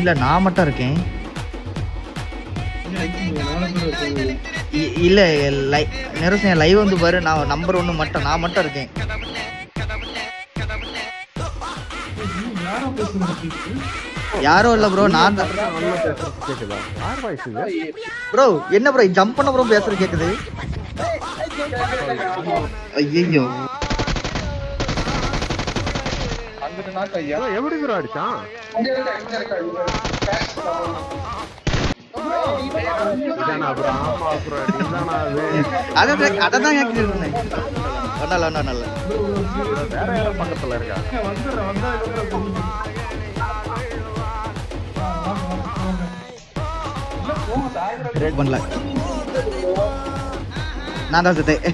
இல்ல நான் மட்டும் இருக்கேன். இல்ல நெருசன் லைவ் வந்து பாரு, நான் நம்பர் 1 மட்டும் நான் மட்டும் இருக்கேன். யாரோ இல்ல ப்ரோ, நான் தான் ப்ரோ. என்ன ப்ரோ ஜம்ப் பண்ண ப்ரோ பேசுறது கேக்குது? ஐயோ எப்படி ப்ரோ அடிச்சான்? அதான் கேக்குது. நல்ல வேற யாரோ பக்கத்துல இருக்கா? பண்ணல, நான் தான் செத்தேன்.